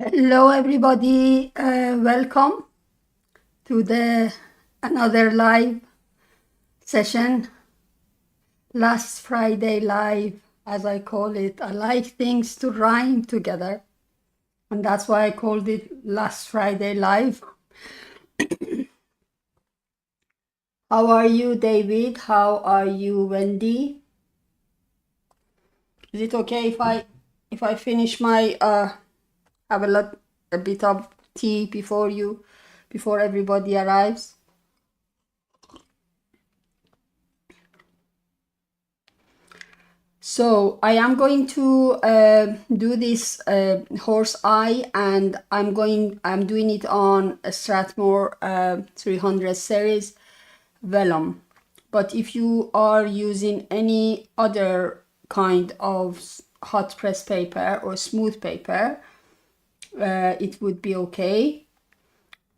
Hello everybody, welcome to the another live session. Last Friday live, as I call it. I like things to rhyme together, and that's why I called it Last Friday live. How are you, David? How are you, Wendy? Is it okay if I finish my have a bit of tea before everybody arrives? So I am going to do this horse eye, and I'm doing it on a Strathmore 300 series vellum. But if you are using any other kind of hot press paper or smooth paper, it would be okay.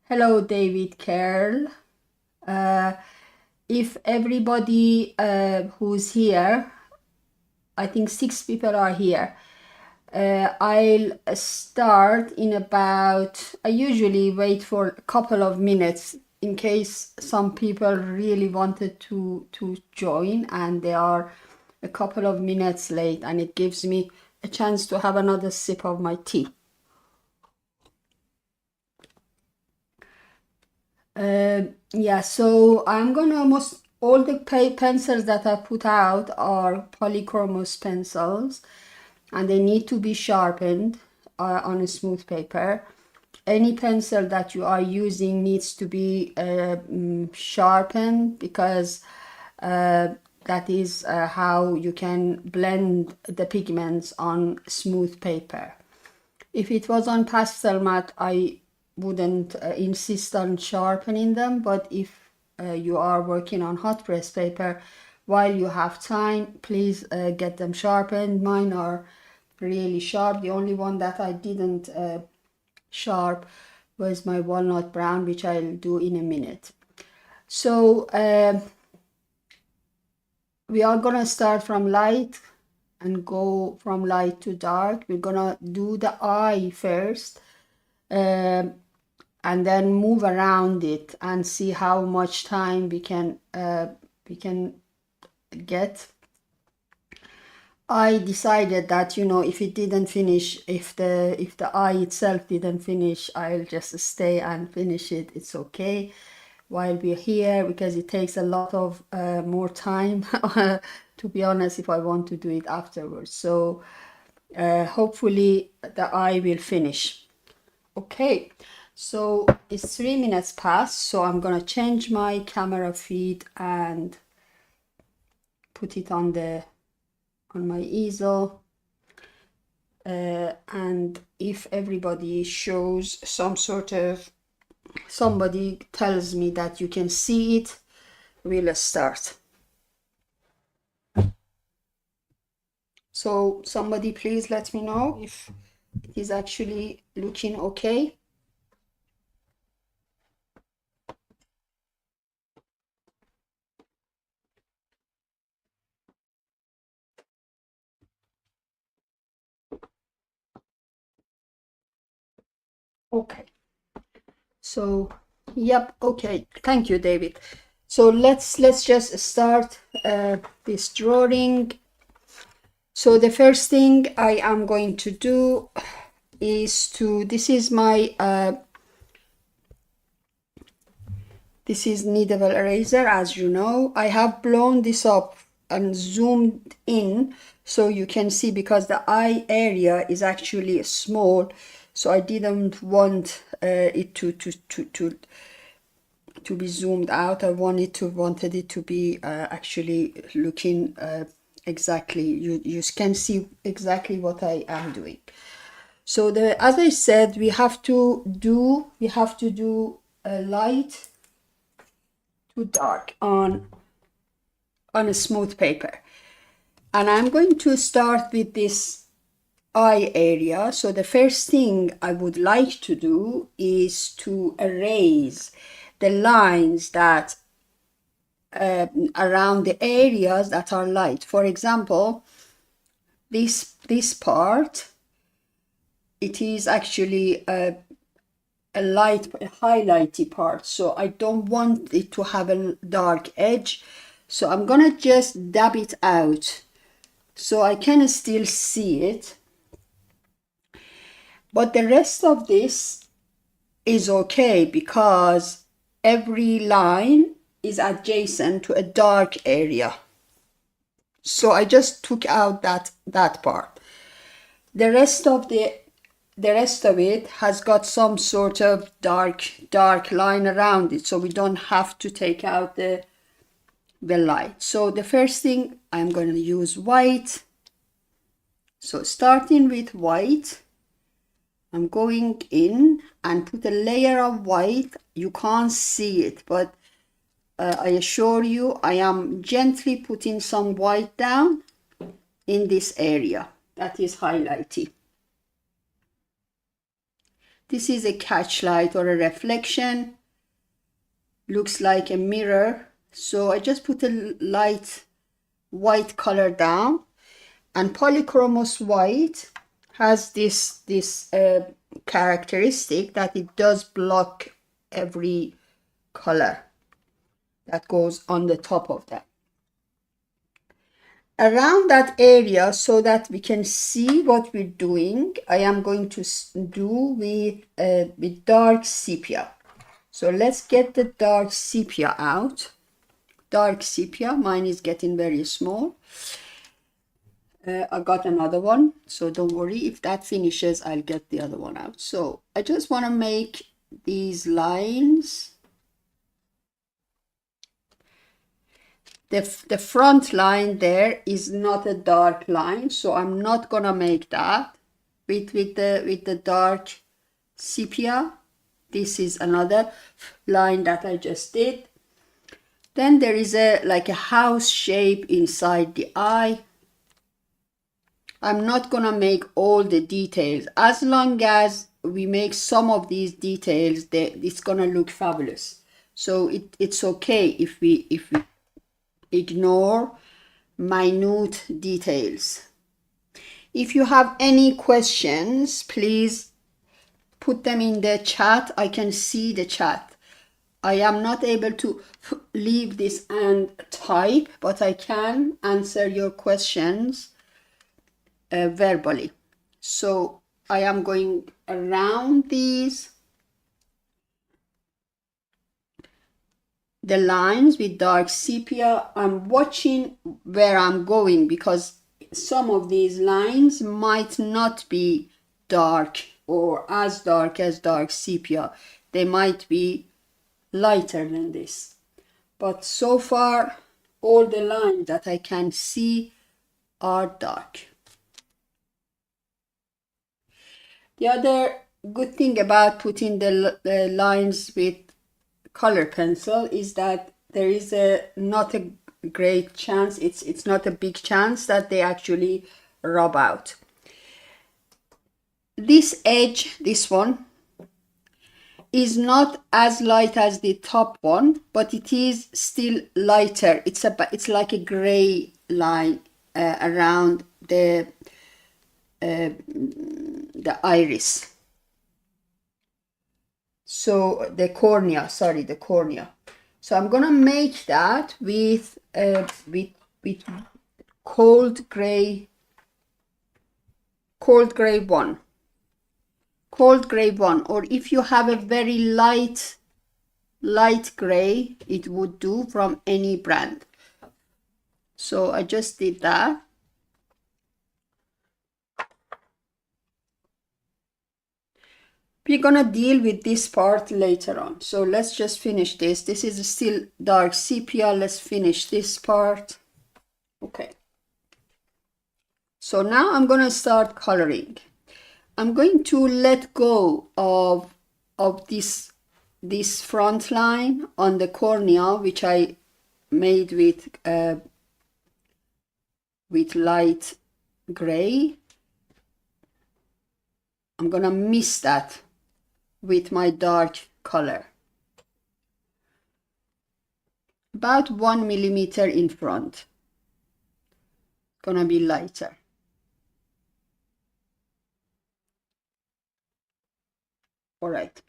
Hello, David Carroll. If everybody who's here, I think 6 people are here. I'll start in about, I usually wait for a couple of minutes in case some people really wanted to join and they are a couple of minutes late, and it gives me a chance to have another sip of my tea. Yeah, so I'm gonna all the pencils that I put out are Polychromos pencils, and they need to be sharpened on a smooth paper. Any pencil that you are using needs to be sharpened, because that is how you can blend the pigments on smooth paper. If it was on pastel matte, I wouldn't insist on sharpening them, but if you are working on hot press paper, while you have time, please get them sharpened. Mine are really sharp. The only one that I didn't sharp was my walnut brown, which I'll do in a minute. So we are gonna start from light and go from light to dark. We're gonna do the eye first, and then move around it and see how much time we can get. I decided that, you know, if it didn't finish, if the eye itself didn't finish, I'll just stay and finish it. It's okay while we're here, because it takes a lot of more time to be honest, if I want to do it afterwards. So hopefully the eye will finish. Okay, so it's 3 minutes past, so I'm gonna change my camera feed and put it on my easel, and if everybody shows some sort of, somebody tells me that you can see it, we'll start. So somebody please let me know if it is actually looking okay. Okay, so yep, okay, thank you, David. So let's just start this drawing. So the first thing I am going to do is this is my this is kneadable eraser. As you know, I have blown this up and zoomed in so you can see, because the eye area is actually small, so I didn't want it to be zoomed out. I wanted it to be actually looking exactly, you can see exactly what I am doing. So as I said, we have to do a light to dark on a smooth paper, and I'm going to start with this eye area. So the first thing I would like to do is to erase the lines that around the areas that are light. For example, this part it is actually a highlighty part, so I don't want it to have a dark edge. So I'm gonna just dab it out so I can still see it, but the rest of this is okay because every line is adjacent to a dark area. So I just took out that part. The rest of it has got some sort of dark line around it, so we don't have to take out the light. So the first thing, I'm going to use white. So starting with white, I'm going in and put a layer of white. You can't see it, but I assure you I am gently putting some white down in this area that is highlighted. This is a catch light or a reflection, looks like a mirror. So I just put a light white color down, and Polychromos white has this characteristic that it does block every color that goes on the top of that. Around that area, so that we can see what we're doing, I am going to do with dark sepia. So let's get the dark sepia out. Dark sepia, mine is getting very small. I got another one, so don't worry, if that finishes I'll get the other one out. So I just want to make these lines. The front line there is not a dark line, so I'm not gonna make that with the dark sepia. This is another line that I just did. Then there is like a house shape inside the eye. I'm not gonna make all the details. As long as we make some of these details, it's gonna look fabulous. So it's okay if we ignore minute details. If you have any questions, please put them in the chat. I can see the chat. I am not able to leave this and type, but I can answer your questions verbally. So I am going around the lines with dark sepia. I'm watching where I'm going because some of these lines might not be dark or as dark as dark sepia. They might be lighter than this. But so far, all the lines that I can see are dark. The other good thing about putting the lines with color pencil is that there is not a great chance, it's not a big chance that they actually rub out. This edge, this one, is not as light as the top one, but it is still lighter. It's like a gray line around the iris. So the cornea, the cornea. So I'm gonna make that with cold gray one. Cold gray one, or if you have a very light gray, it would do from any brand. So I just did that. We're gonna deal with this part later on. So let's just finish this. This is still dark sepia. Let's finish this part. Okay. So now I'm gonna start coloring. I'm going to let go of this front line on the cornea, which I made with light gray. I'm gonna mist that with my dark color, about 1 millimeter in front. Gonna be lighter. All right.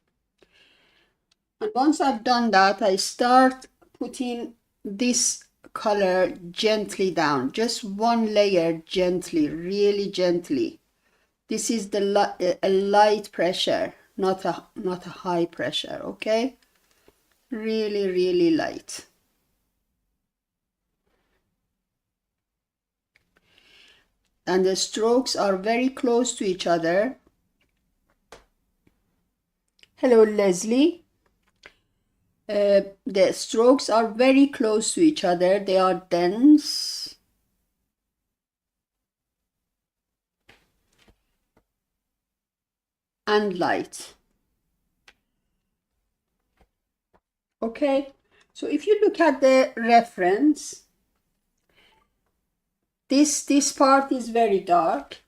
And once I've done that, I start putting this color gently down, just one layer gently, really gently. This is a light pressure, not a high pressure, okay? Really, really light. And the strokes are very close to each other. Hello, Leslie. The strokes are very close to each other. They are dense. And light. Okay, so if you look at the reference, this part is very dark.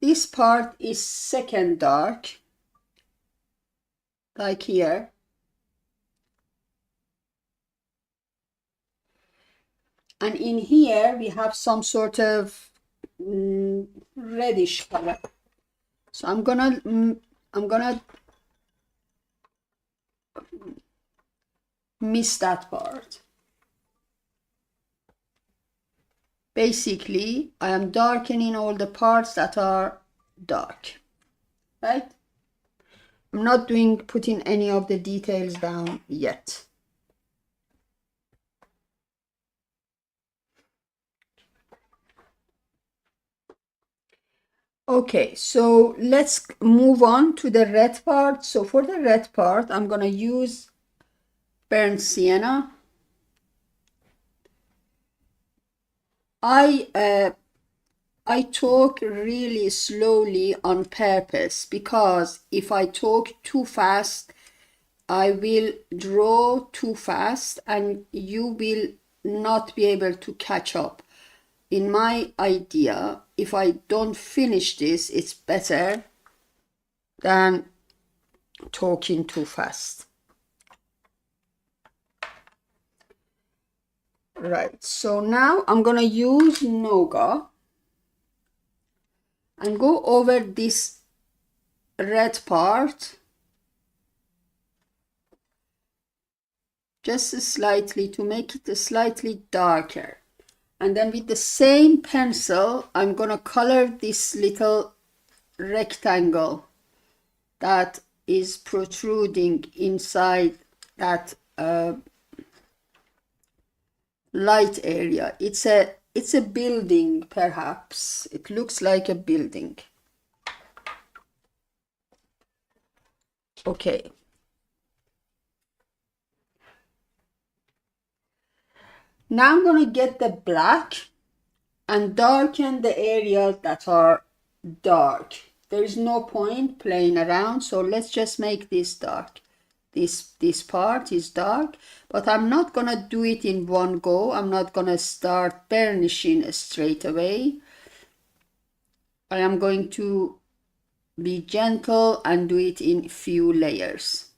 This part is second dark, like here. And in here we have some sort of reddish color. So I'm gonna miss that part. Basically, I am darkening all the parts that are dark, right? I'm not putting any of the details down yet. Okay, so let's move on to the red part. So for the red part, I'm gonna use burnt sienna. I talk really slowly on purpose, because if I talk too fast, I will draw too fast and you will not be able to catch up. In my idea, if I don't finish this, it's better than talking too fast. Right, so now I'm gonna use Noga and go over this red part just slightly to make it slightly darker. And then with the same pencil, I'm gonna color this little rectangle that is protruding inside that light area. It's a building, perhaps. It looks like a building. Okay. Now I'm going to get the black and darken the areas that are dark. There is no point playing around, so let's just make this dark. This part is dark, but I'm not going to do it in one go. I'm not going to start burnishing straight away. I am going to be gentle and do it in few layers.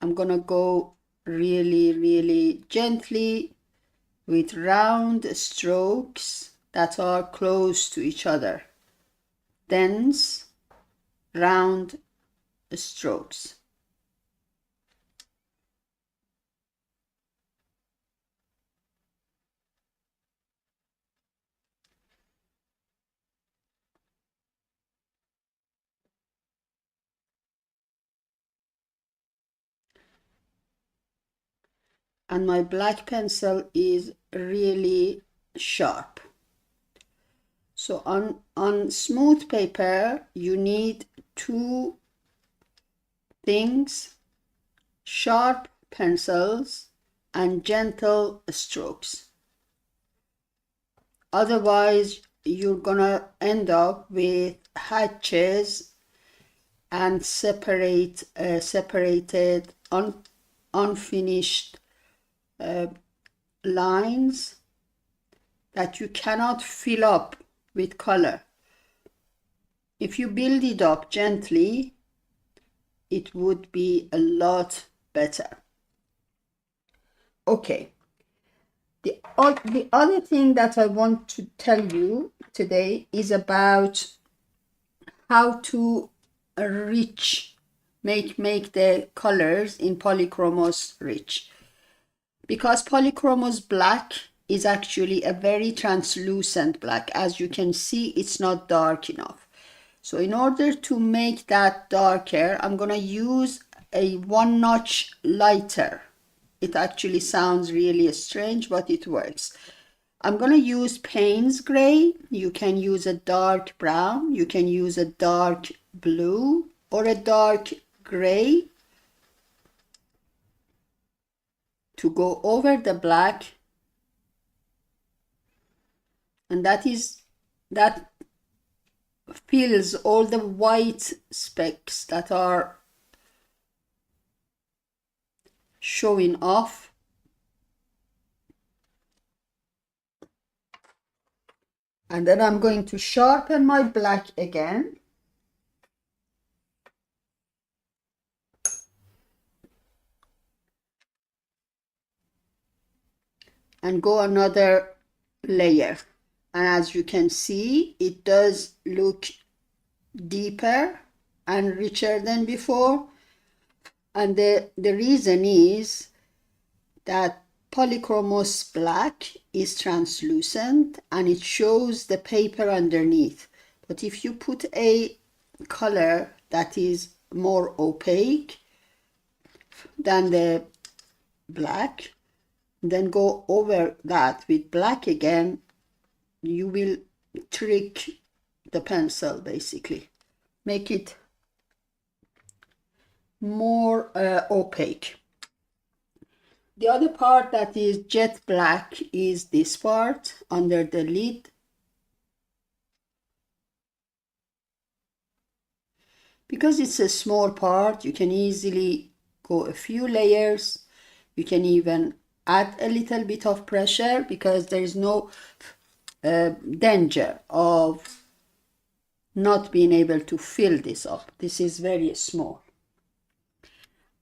I'm gonna go really, really gently with round strokes that are close to each other. Dense, round strokes. And my black pencil is really sharp. So on smooth paper, you need two things: sharp pencils and gentle strokes. Otherwise, you're gonna end up with hatches and separated, unfinished lines that you cannot fill up with color. If you build it up gently, it would be a lot better. Okay, The other thing that I want to tell you today is about how to make the colors in Polychromos rich. Because Polychromos black is actually a very translucent black. As you can see, it's not dark enough. So in order to make that darker, I'm gonna use a 1 notch lighter. It actually sounds really strange, but it works. I'm gonna use Payne's gray. You can use a dark brown, you can use a dark blue or a dark gray to go over the black, and that fills all the white specks that are showing off. And then I'm going to sharpen my black again. And go another layer. And as you can see, it does look deeper and richer than before. And the reason is that Polychromos black is translucent and it shows the paper underneath. But if you put a color that is more opaque than the black, then go over that with black again, you will trick the pencil, basically make it more opaque. The other part that is jet black is this part under the lid. Because it's a small part, you can easily go a few layers. You can even add a little bit of pressure because there is no danger of not being able to fill this up. This is very small.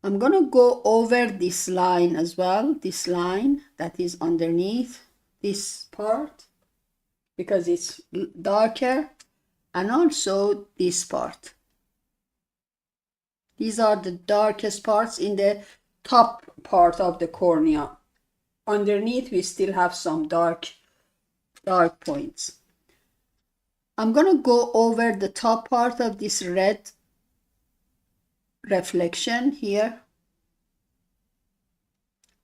I'm gonna go over this line as well, this line that is underneath this part because it's darker, and also this part. These are the darkest parts in the top part of the cornea. Underneath we still have some dark points. I'm gonna go over the top part of this red reflection here.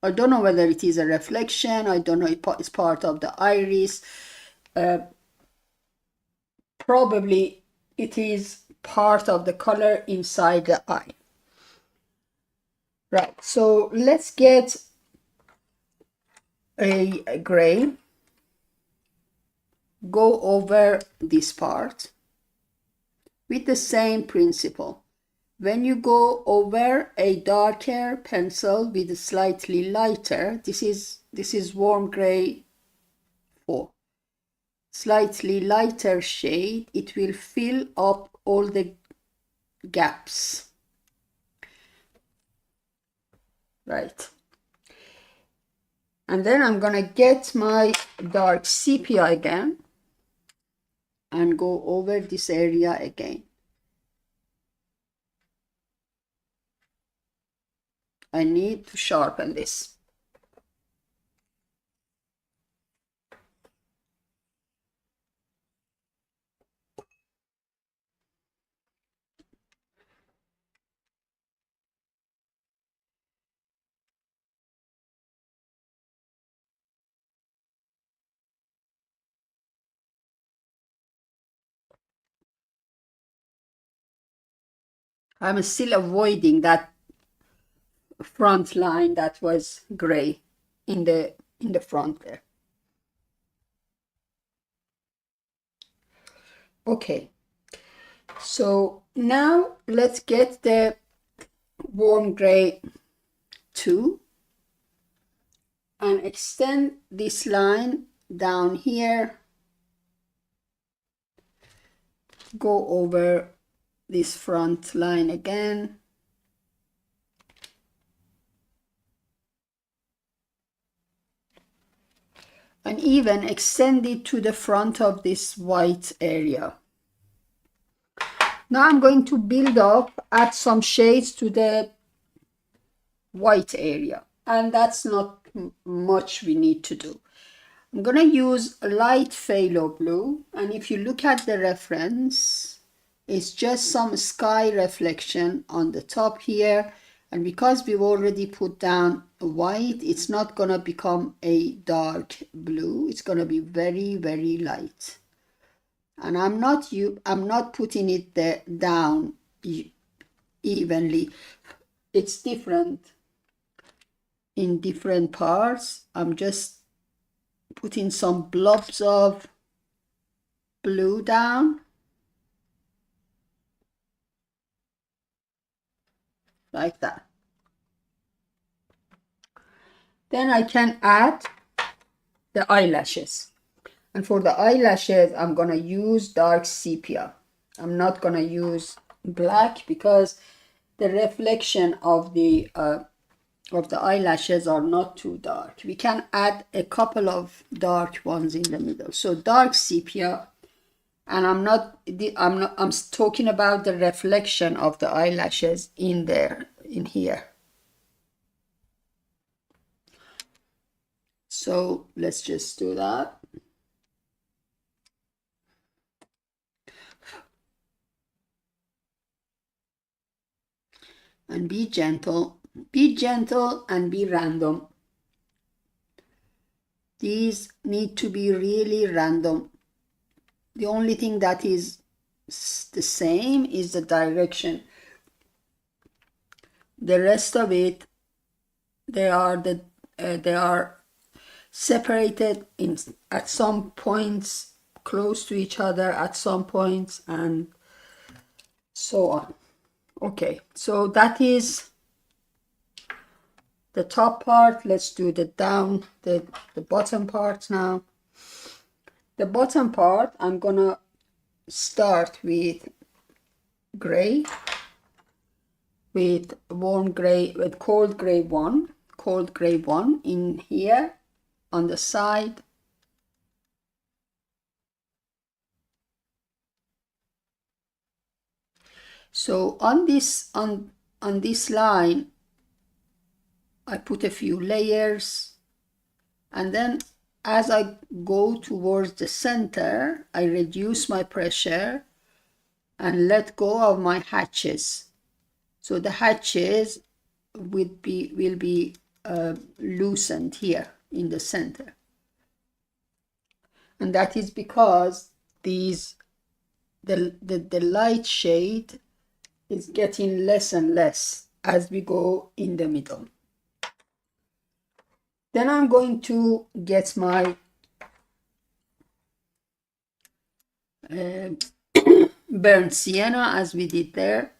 I don't know whether it is a reflection, I don't know if it's part of the iris. Probably it is part of the color inside the eye. Right, so let's get a gray, go over this part with the same principle. When you go over a darker pencil with a slightly lighter, this is warm gray 4, slightly lighter shade, it will fill up all the gaps. Right. And then I'm gonna get my dark sepia again and go over this area again. I need to sharpen this. I'm still avoiding that front line that was gray in the front there. Okay, so now let's get the warm gray 2 and extend this line down here, go over this front line again, and even extend it to the front of this white area. Now I'm going to build up, add some shades to the white area, and that's not much we need to do. I'm gonna use a light phthalo blue, and if you look at the reference, it's just some sky reflection on the top here, and because we've already put down white, it's not gonna become a dark blue. It's gonna be very, very light. And I'm not putting it there down evenly. It's different in different parts. I'm just putting some blobs of blue down like that. Then I can add the eyelashes. And for the eyelashes, I'm gonna use dark sepia. I'm not gonna use black because the reflection of the eyelashes are not too dark. We can add a couple of dark ones in the middle. So dark sepia, and I'm talking about the reflection of the eyelashes in there, in here. So let's just do that. And be gentle and be random. These need to be really random. The only thing that is the same is the direction. The rest of it, they are separated at some points, close to each other at some points, and so on. Okay, so that is the top part. Let's do the bottom part now. The bottom part, I'm gonna start with gray, with warm gray, with cold gray one in here on the side. So on this line, I put a few layers, and then as I go towards the center, I reduce my pressure and let go of my hatches. So the hatches will be loosened here in the center. And that is because the light shade is getting less and less as we go in the middle. Then I'm going to get my burnt sienna, as we did there,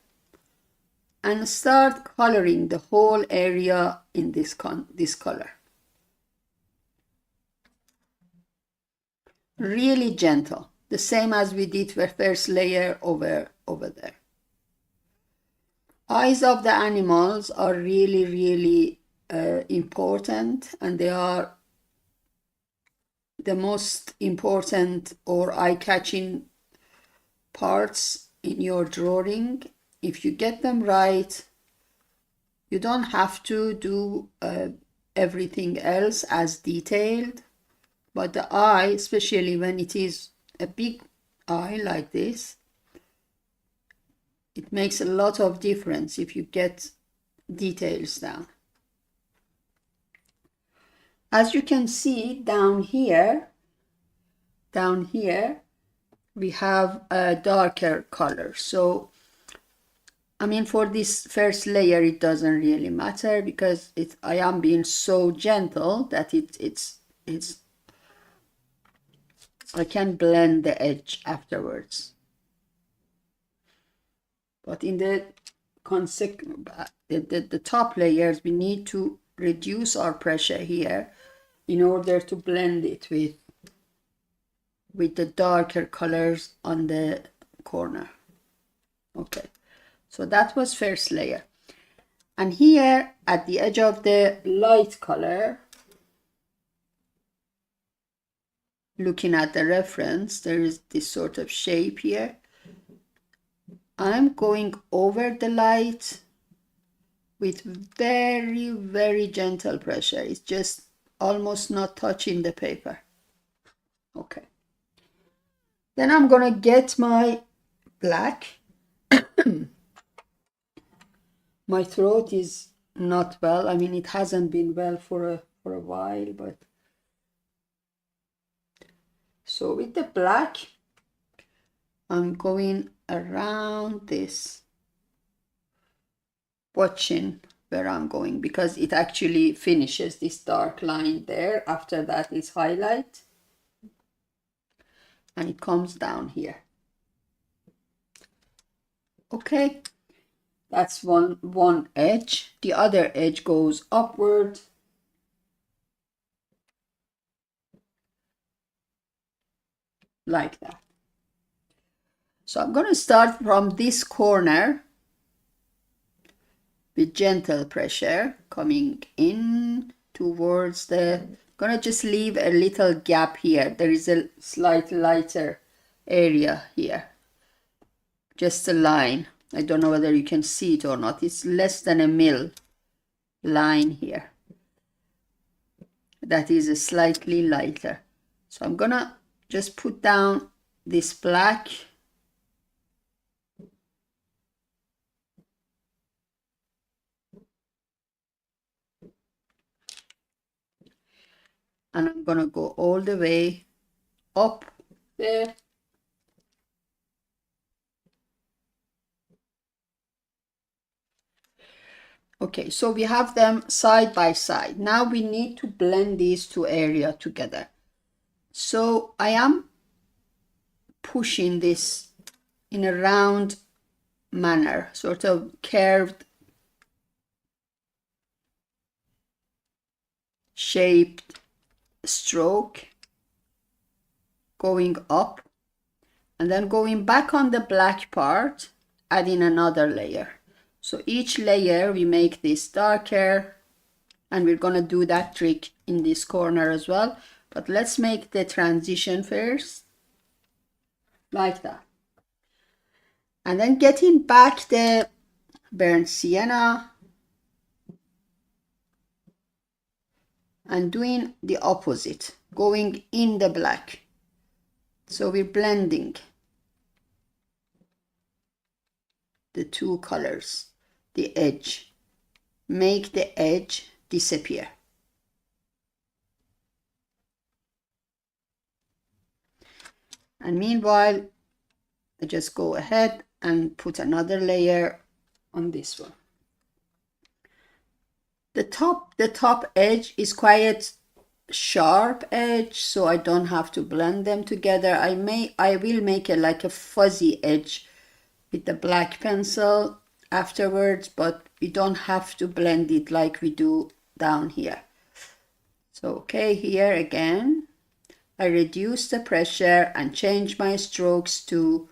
and start coloring the whole area in this color. Really gentle, the same as we did the first layer over there. Eyes of the animals are really, really important, and they are the most important or eye-catching parts in your drawing. If you get them right, you don't have to do everything else as detailed, but the eye, especially when it is a big eye like this, it makes a lot of difference if you get details down. As you can see down here, we have a darker color. So, I mean, for this first layer, it doesn't really matter because I am being so gentle that I can blend the edge afterwards. But in the top layers, we need to reduce our pressure here in order to blend it with the darker colors on the corner. Okay, so that was first layer. And here at the edge of the light color, looking at the reference, there is this sort of shape here. I'm going over the light with very, very gentle pressure. It's just almost not touching the paper. Okay. Then I'm gonna get my black. My throat is not well. I mean, it hasn't been well for a while, but so with the black, I'm going around this, watching where I'm going, because it actually finishes this dark line there. After that is highlight, and it comes down here. Okay, that's one edge. The other edge goes upward. Like that. So I'm going to start from this corner with gentle pressure coming in towards the, going to just leave a little gap here. There is a slight lighter area here. Just a line. I don't know whether you can see it or not. It's less than a mil line here. That is a slightly lighter. So I'm going to just put down this black. And I'm going to go all the way up there. Okay, so we have them side by side. Now we need to blend these two areas together. So I am pushing this in a round manner, sort of curved, shaped stroke, going up and then going back on the black part, adding another layer. So each layer we make this darker, and we're going to do that trick in this corner as well. But let's make the transition first, like that. And then getting back the burnt sienna and doing the opposite, going in the black. So we're blending the two colors, the edge, make the edge disappear. And meanwhile, I just go ahead and put another layer on this one. The top edge is quite sharp edge, so I don't have to blend them together. I will make it like a fuzzy edge with the black pencil afterwards, but we don't have to blend it like we do down here. So okay, here again I reduce the pressure and change my strokes to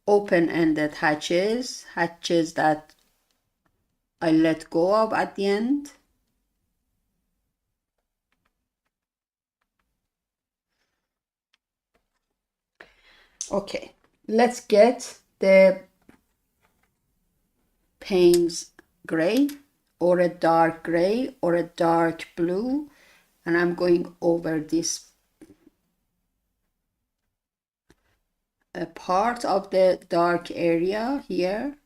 open-ended hatches that I let go of at the end. Okay, let's get the Payne's gray or a dark gray or a dark blue, and I'm going over this a part of the dark area here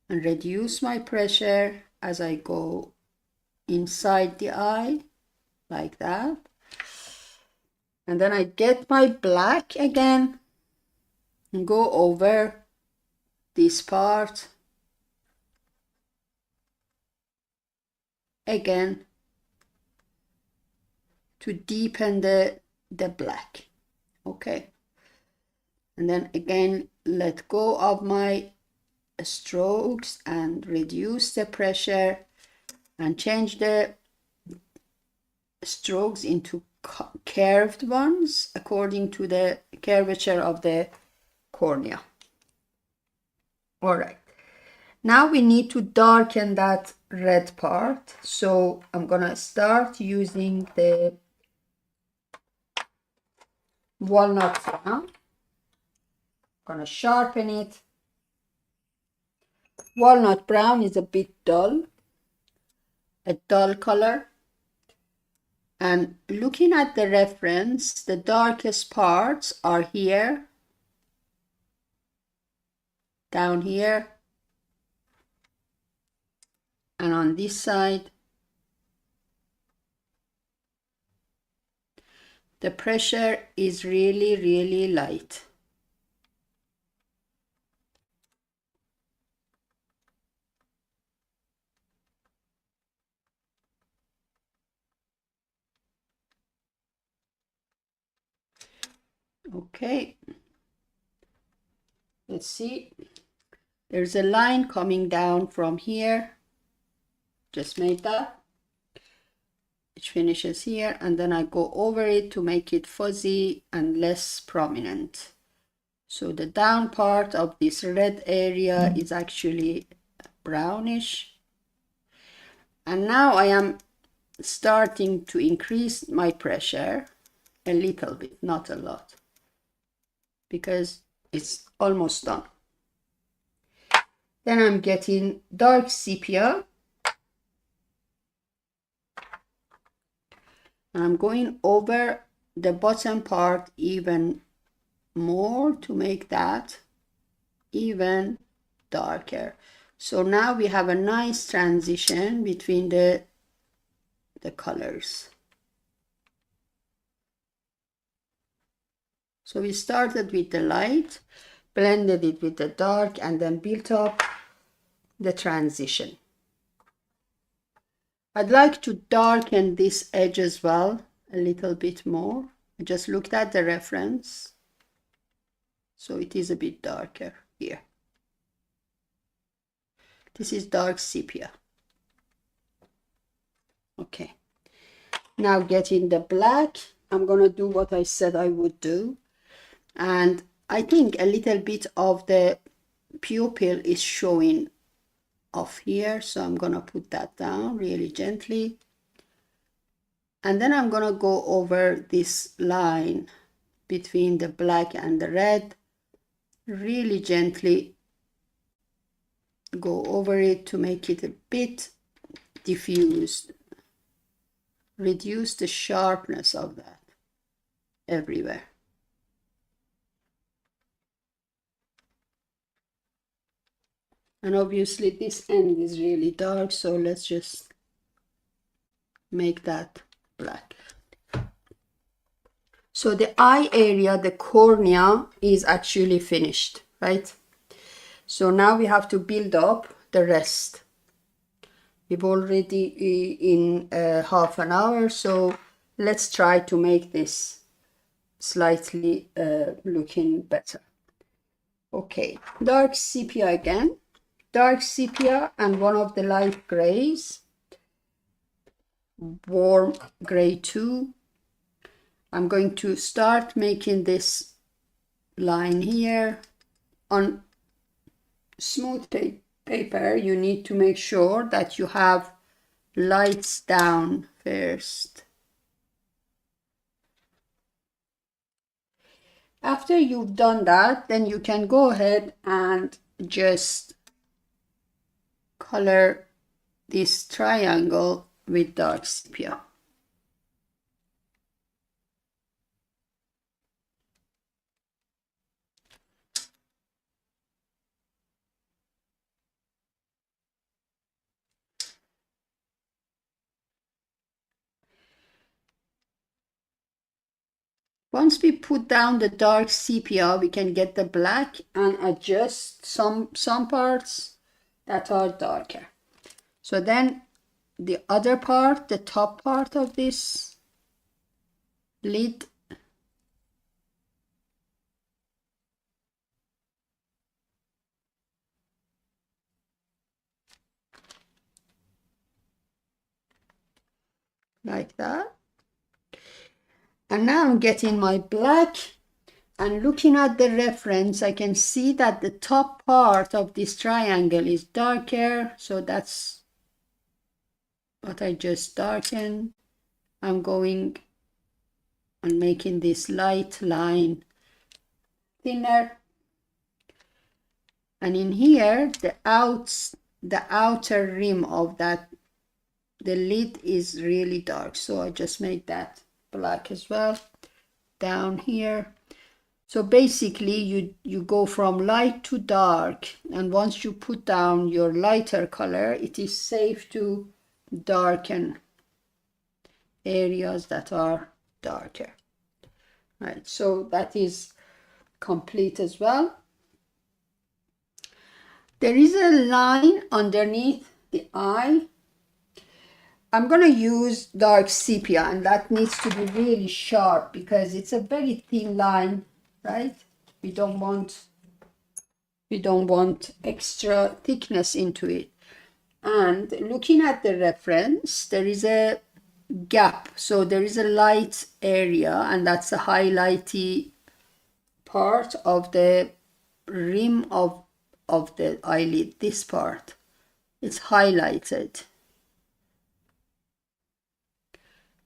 and reduce my pressure as I go inside the eye, like that. And then I get my black again and go over this part again to deepen the black. Okay. And then again, let go of my strokes and reduce the pressure and change the strokes into curved ones according to the curvature of the cornea. All right, now we need to darken that red part. So I'm gonna start using the walnut brown. Gonna sharpen it. Walnut brown is a bit dull, a dull color. And looking at the reference, the darkest parts are here, down here, and on this side. The pressure is really, really light. Okay, let's see. There's a line coming down from here. Just made that. Which finishes here, and then I go over it to make it fuzzy and less prominent. So the down part of this red area is actually brownish. And now I am starting to increase my pressure a little bit, not a lot, because it's almost done. Then I'm getting dark sepia. And I'm going over the bottom part even more to make that even darker. So now we have a nice transition between the colors. So we started with the light, blended it with the dark, and then built up the transition. I'd like to darken this edge as well a little bit more. I just looked at the reference, so it is a bit darker here. This is dark sepia. Okay, now getting the black, I'm gonna do what I said I would do, and I think a little bit of the pupil is showing off here, so I'm gonna put that down really gently, and then I'm gonna go over this line between the black and the red, really gently go over it to make it a bit diffused, reduce the sharpness of that everywhere. And obviously this end is really dark, so let's just make that black. So the eye area, the cornea, is actually finished, right? So now we have to build up the rest. We've already in half an hour, so let's try to make this slightly looking better. Okay, dark sepia again. Dark sepia and one of the light grays, warm gray 2. I'm going to start making this line here. On smooth paper, you need to make sure that you have lights down first. After you've done that, then you can go ahead and just color this triangle with dark sepia. Once we put down the dark sepia, we can get the black and adjust some parts that are darker. So then the other part, the top part of this lid, like that. And now I'm getting my black, and looking at the reference, I can see that the top part of this triangle is darker, so that's what I just darkened. I'm going and making this light line thinner. And in here, the outer rim of that, the lid is really dark. So I just make that black as well down here. So basically you go from light to dark, and once you put down your lighter color, it is safe to darken areas that are darker. Right, so that is complete as well. There is a line underneath the eye. I'm going to use dark sepia, and that needs to be really sharp because it's a very thin line, right? We don't want extra thickness into it. And looking at the reference, there is a gap. So there is a light area, and that's a highlighty part of the rim of the eyelid. This part, it's highlighted.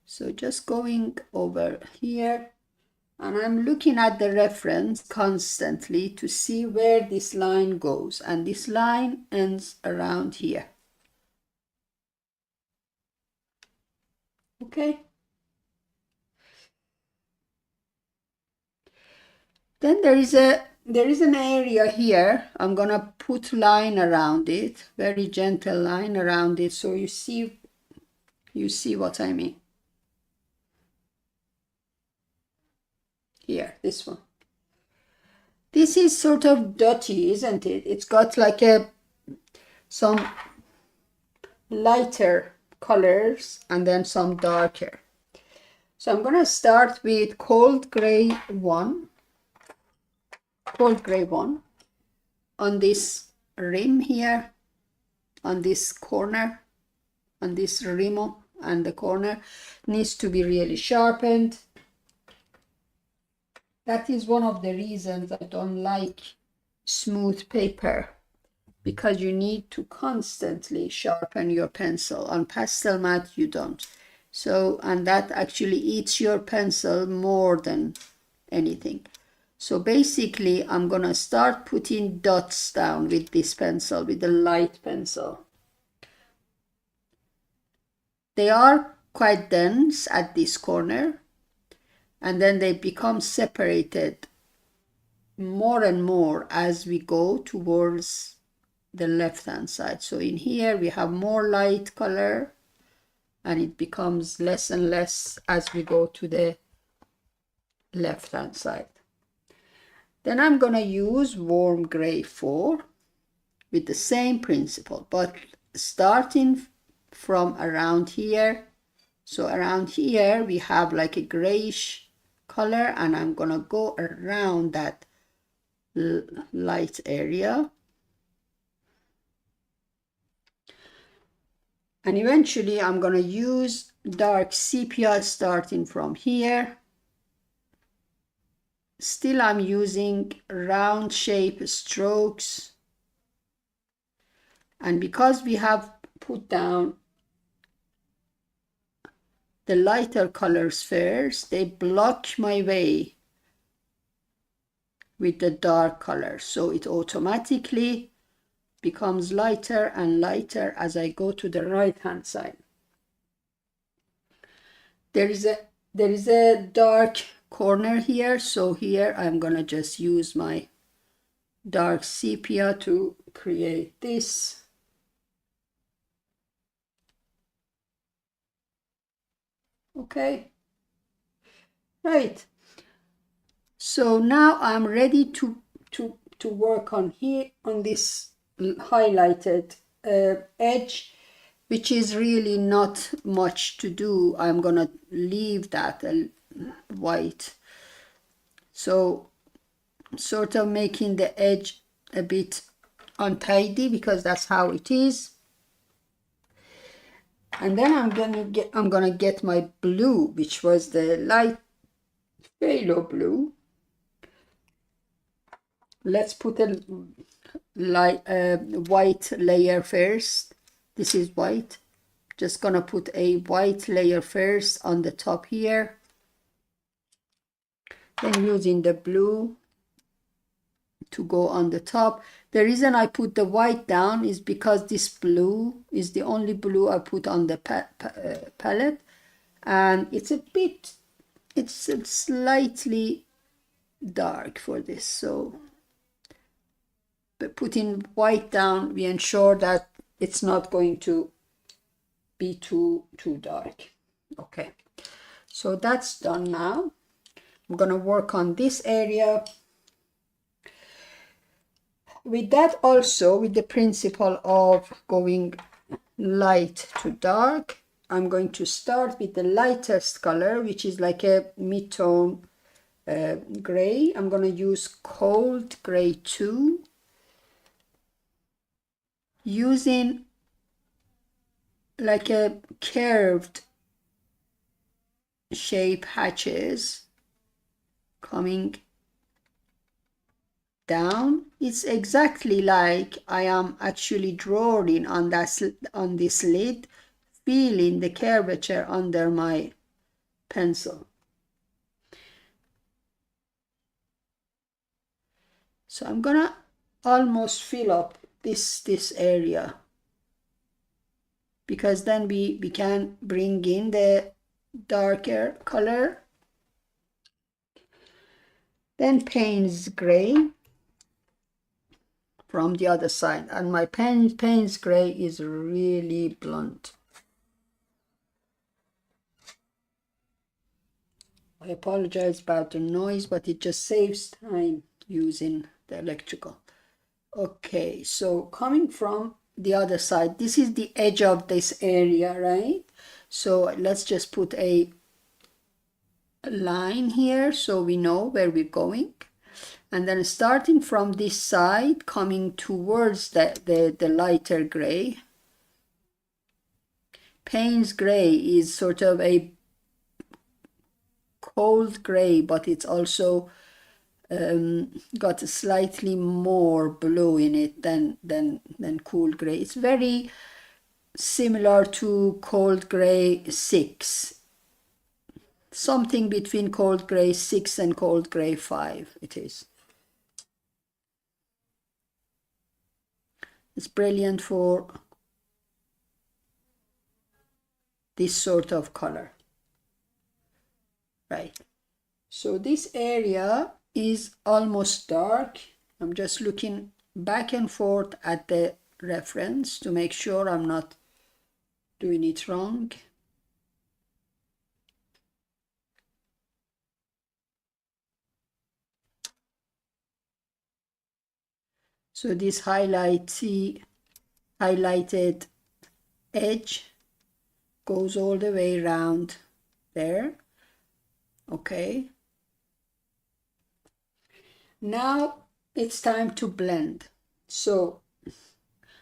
So just going over here, and I'm looking at the reference constantly to see where this line goes, and this line ends around here. Okay. Then there is an area here. I'm gonna put line around it, very gentle line around it, so you see what I mean. Here, this one. This is sort of dotty, isn't it? It's got like some lighter colors and then some darker. So I'm gonna start with cold gray one on this rim here, on this corner, on this rim and the corner needs to be really sharpened. That is one of the reasons I don't like smooth paper, because you need to constantly sharpen your pencil. On pastel mat you don't. So, and that actually eats your pencil more than anything. So basically I'm gonna start putting dots down with this pencil, with the light pencil. They are quite dense at this corner, and then they become separated more and more as we go towards the left hand side. So in here we have more light color, and it becomes less and less as we go to the left hand side. Then I'm going to use warm gray 4 with the same principle, but starting from around here. So around here we have like a grayish color, and I'm going to go around that light area. And eventually I'm going to use dark sepia starting from here. Still I'm using round shape strokes. And because we have put down the lighter colors first, they block my way with the dark colors. So it automatically becomes lighter and lighter as I go to the right hand side. There is a dark corner here, so here I'm gonna just use my dark sepia to create this. Okay, right. So now I'm ready to work on here on this highlighted edge, which is really not much to do. I'm gonna leave that white, so sort of making the edge a bit untidy because that's how it is. And then I'm gonna get my blue, which was the light phthalo blue. Let's put a white layer first. This is white. Just gonna put a white layer first on the top here. Then using the blue to go on the top. The reason I put the white down is because this blue is the only blue I put on the palette, and it's slightly dark for this, so but putting white down, we ensure that it's not going to be too dark. Okay, so that's done now. I'm gonna work on this area. With that also, with the principle of going light to dark, I'm going to start with the lightest color, which is like a mid-tone gray. I'm going to use cold gray 2, using like a curved shape hatches coming down. It's exactly like I am actually drawing on this lid, feeling the curvature under my pencil. So I'm gonna almost fill up this area, because then we can bring in the darker color. Then Payne's gray from the other side, and my Payne's gray is really blunt. I apologize about the noise, but it just saves time using the electrical. Okay, so coming from the other side, this is the edge of this area, right? So let's just put a line here so we know where we're going. And then starting from this side, coming towards the lighter gray. Payne's gray is sort of a cold gray, but it's also got slightly more blue in it than cool gray. It's very similar to cold gray 6. Something between cold gray 6 and cold gray 5 it is. It's brilliant for this sort of color. Right. So this area is almost dark. I'm just looking back and forth at the reference to make sure I'm not doing it wrong. So this highlighted edge goes all the way around there. Okay. Now it's time to blend. So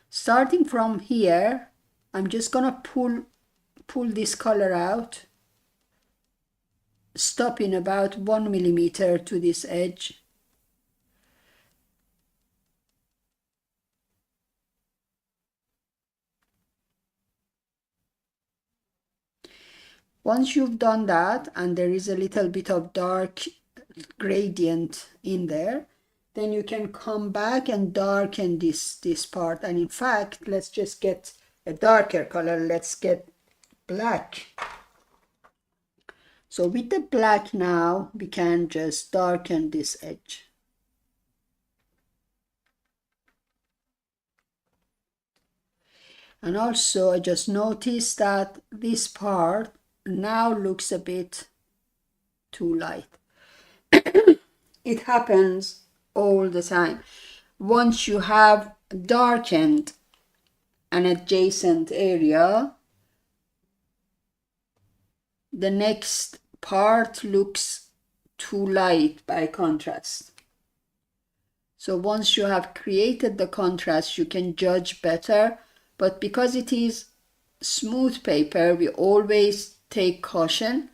starting from here, I'm just gonna pull this color out, stopping about 1 millimeter to this edge. Once you've done that, and there is a little bit of dark gradient in there, then you can come back and darken this part. And in fact, let's just get a darker color. Let's get black. So with the black now, we can just darken this edge. And also I just noticed that this part now looks a bit too light. It happens all the time. Once you have darkened an adjacent area, the next part looks too light by contrast. So once you have created the contrast, you can judge better. But because it is smooth paper, we always take caution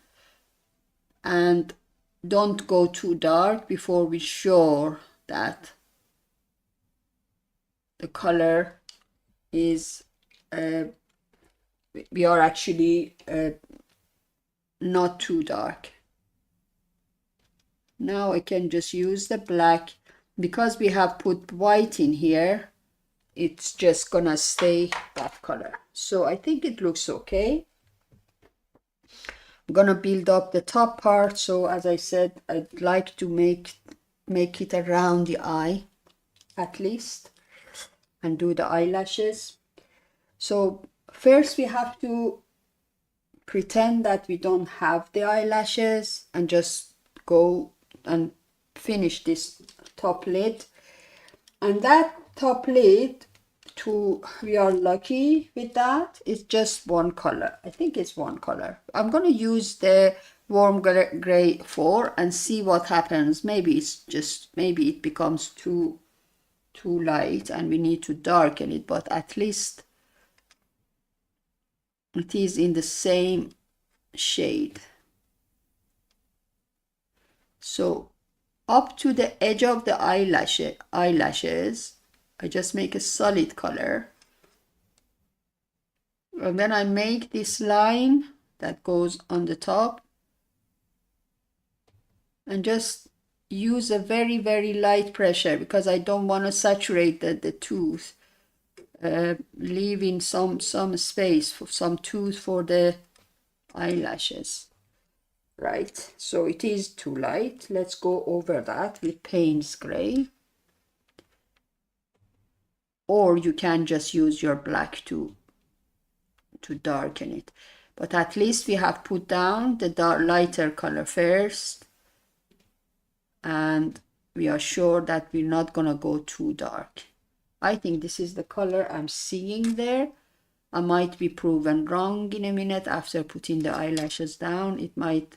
and don't go too dark before we're sure that the color is, we are actually not too dark. Now I can just use the black. Because we have put white in here, it's just gonna stay that color. So I think it looks okay. I'm gonna build up the top part. So as I said, I'd like to make it around the eye at least, and do the eyelashes. So first we have to pretend that we don't have the eyelashes and just go and finish this top lid. And that top lid, we are lucky with that, it's just one color. I think it's one color. I'm going to use the warm gray 4 and see what happens. Maybe it becomes too light and we need to darken it, but at least it is in the same shade. So up to the edge of the eyelashes, I just make a solid color. And then I make this line that goes on the top and just use a very, very light pressure because I don't want to saturate the tooth, leaving some space for some tooth for the eyelashes. Right, so it is too light. Let's go over that with Payne's gray. Or you can just use your black to darken it. But at least we have put down the lighter color first. And we are sure that we're not gonna go too dark. I think this is the color I'm seeing there. I might be proven wrong in a minute after putting the eyelashes down. It might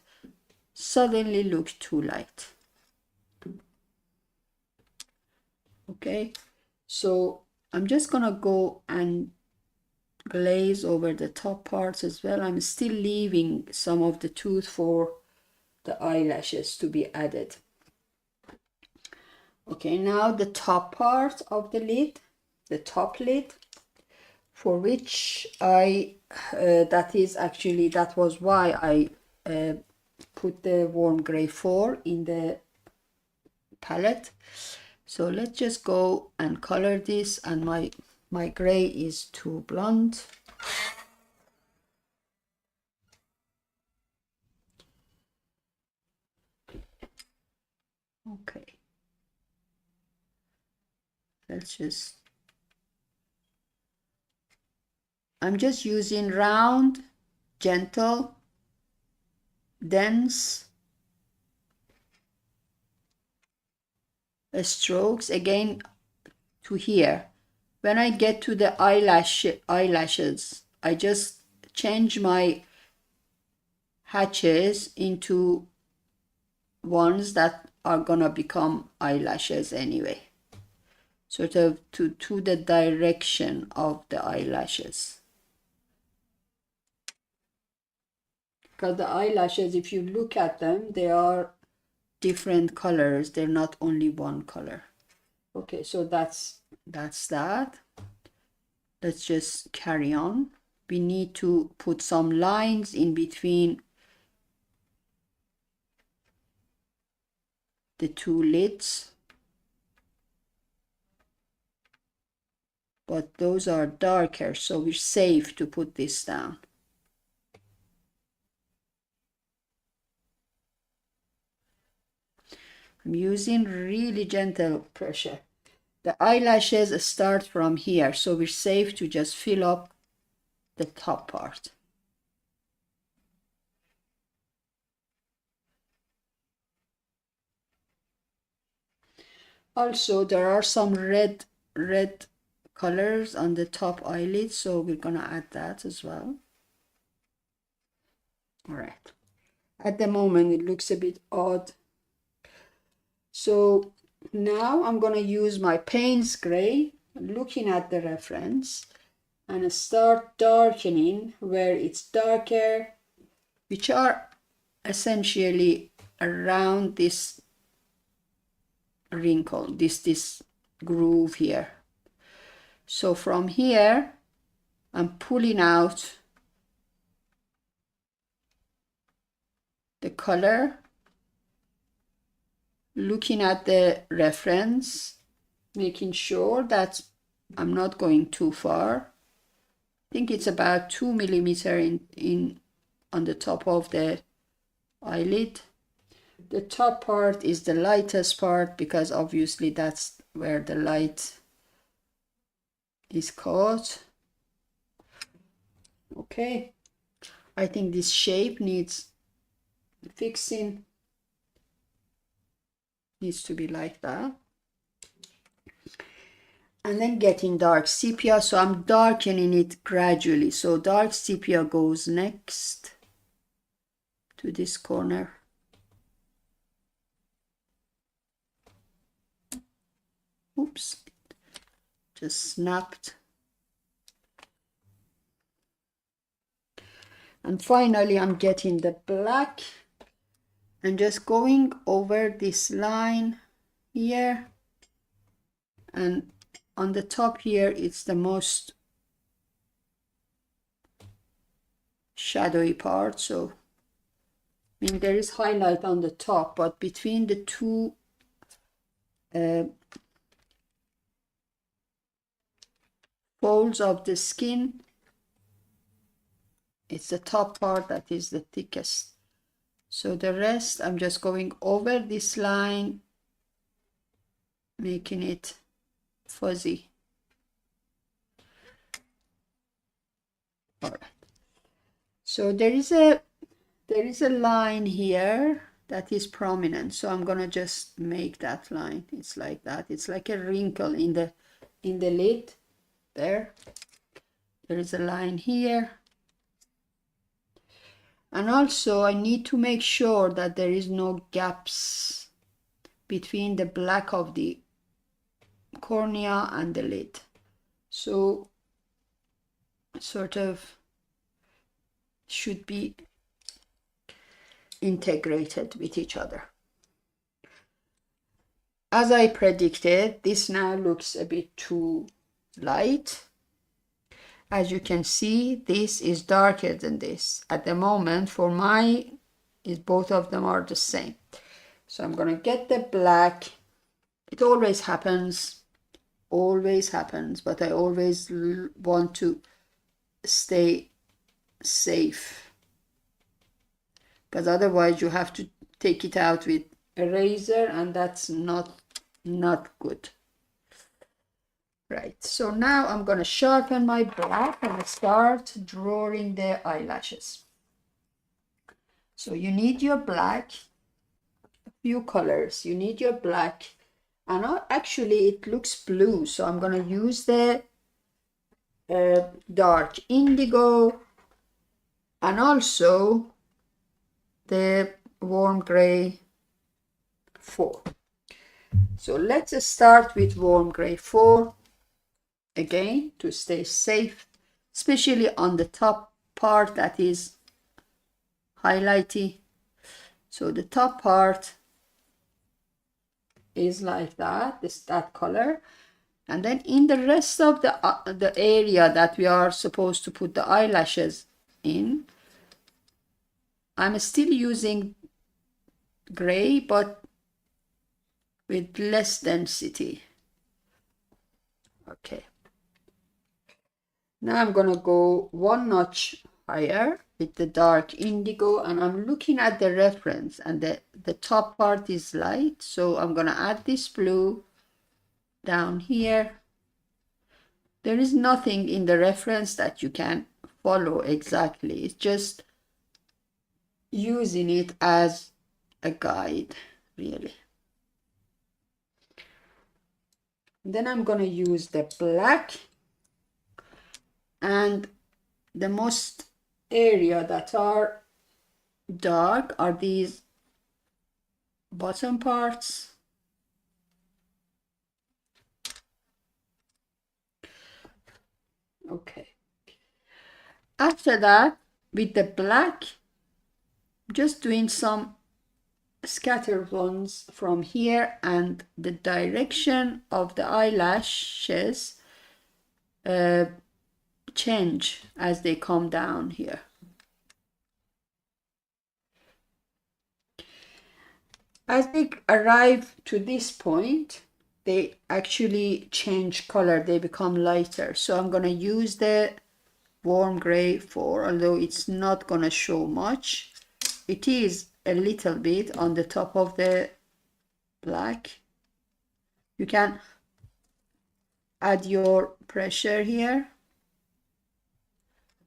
suddenly look too light. Okay, so I'm just gonna go and glaze over the top parts as well. I'm still leaving some of the tooth for the eyelashes to be added. Okay, now the top part of the lid, the top lid, for which that was why I put the warm gray 4 in the palette. So let's just go and color this, and my gray is too blonde. Okay, I'm just using round, gentle, dense strokes again to here. When I get to the eyelashes, I just change my hatches into ones that are gonna become eyelashes anyway, sort of to the direction of the eyelashes. Because the eyelashes, if you look at them, they are different colors. They're not only one color. Okay, so that's that. Let's just carry on. We need to put some lines in between the two lids, but those are darker, so we're safe to put this down. I'm using really gentle pressure. The eyelashes start from here, so we're safe to just fill up the top part. Also, there are some red colors on the top eyelid, so we're gonna add that as well. All right. At the moment, it looks a bit odd. So now I'm gonna use my Payne's gray, looking at the reference, and start darkening where it's darker, which are essentially around this wrinkle, this groove here. So from here, I'm pulling out the color looking at the reference, making sure that I'm not going too far. I think it's about 2 millimeter in on the top of the eyelid. The top part is the lightest part because obviously that's where the light is caught. Okay, I think this shape needs fixing, needs to be like that. And then getting dark sepia, so I'm darkening it gradually. So dark sepia goes next to this corner. Oops, just snapped. And finally I'm getting the black and just going over this line here, and on the top here it's the most shadowy part. So I mean there is highlight on the top, but between the two folds of the skin, it's the top part that is the thickest. So the rest I'm just going over this line, making it fuzzy. All right. So there is a line here that is prominent. So I'm gonna just make that line. It's like that. It's like a wrinkle in the lid. There is a line here. And also I need to make sure that there is no gaps between the black of the cornea and the lid. So sort of should be integrated with each other. As I predicted, this now looks a bit too light. As you can see, this is darker than this. At the moment, for my, both of them are the same. So I'm gonna get the black. It always happens, but I always want to stay safe, because otherwise you have to take it out with a razor, and that's not good. Right, so now I'm going to sharpen my black and start drawing the eyelashes. So you need your black, a few colors. You need your black, and actually it looks blue, so I'm going to use the dark indigo and also the warm gray 4. So let's start with warm gray 4. Again, to stay safe, especially on the top part that is highlighty. So the top part is like that, that color. And then in the rest of the area that we are supposed to put the eyelashes in, I'm still using gray, but with less density. Okay. Now I'm going to go one notch higher with the dark indigo, and I'm looking at the reference, and the top part is light. So I'm going to add this blue down here. There is nothing in the reference that you can follow exactly. It's just using it as a guide, really. Then I'm going to use the black, and the most area that are dark are these bottom parts. Okay. After that, with the black, just doing some scattered ones from here, and the direction of the eyelashes change as they come down here. As they arrive to this point, they actually change color, they become lighter. So I'm going to use the warm gray 4, although it's not going to show much. It is a little bit on the top of the black. You can add your pressure here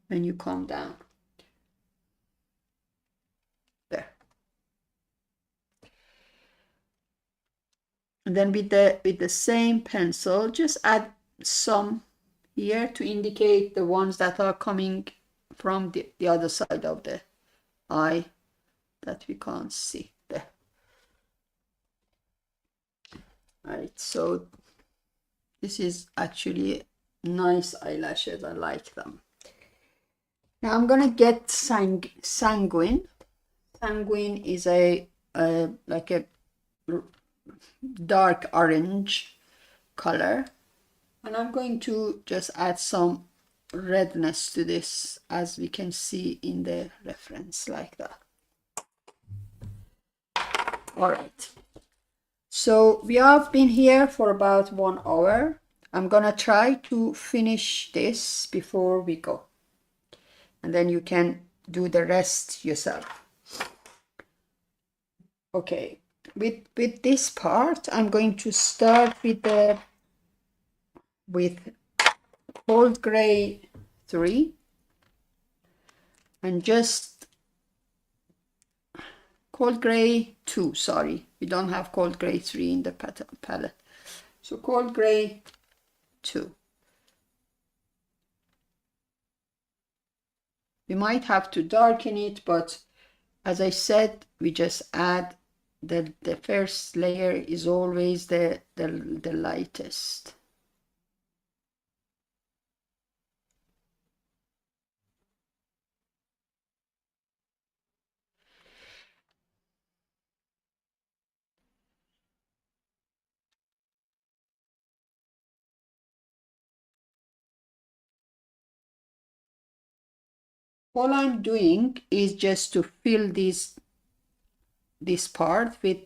when you come down. There. And then with the same pencil, just add some here to indicate the ones that are coming from the other side of the eye that we can't see. There. Right, so this is actually nice eyelashes. I like them. Now I'm gonna get sanguine. Sanguine is a like a dark orange color, and I'm going to just add some redness to this, as we can see in the reference, like that. All right, so we have been here for about 1 hour. I'm gonna try to finish this before we go, and then you can do the rest yourself. Okay, with this part, I'm going to start with cold gray 3, and just cold gray 2, sorry, we don't have cold gray 3 in the palette. So cold gray 2. We might have to darken it, but as I said, we just add the first layer is always the lightest. All I'm doing is just to fill this part with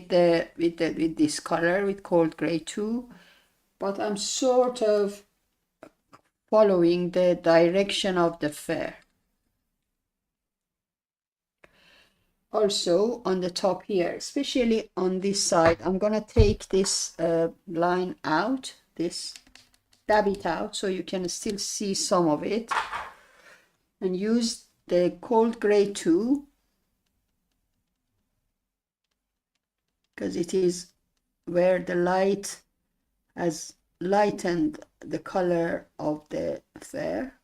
this color, with cold gray 2, but I'm sort of following the direction of the fair. Also on the top here, especially on this side, I'm gonna take this line out, dab it out, so you can still see some of it, and use the cold gray 2, because it is where the light has lightened the color of the fair.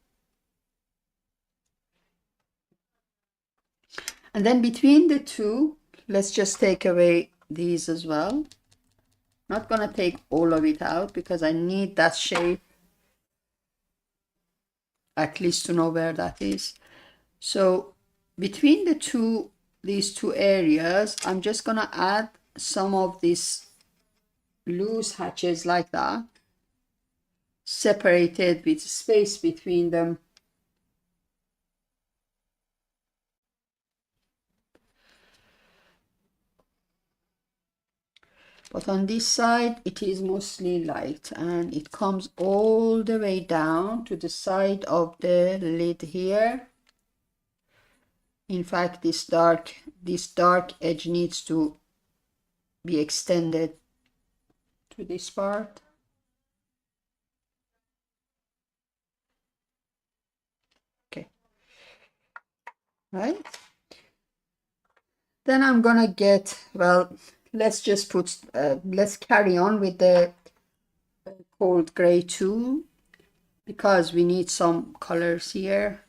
And then between the two, let's just take away these as well. Not gonna take all of it out because I need that shape at least to know where that is. So between these two areas, I'm just gonna add some of these loose hatches like that, separated with space between them. But on this side, it is mostly light, and it comes all the way down to the side of the lid here. In fact, this dark edge needs to be extended to this part. Okay. Right. Then I'm gonna get, well, let's just put, let's carry on with the cold gray 2, because we need some colors here.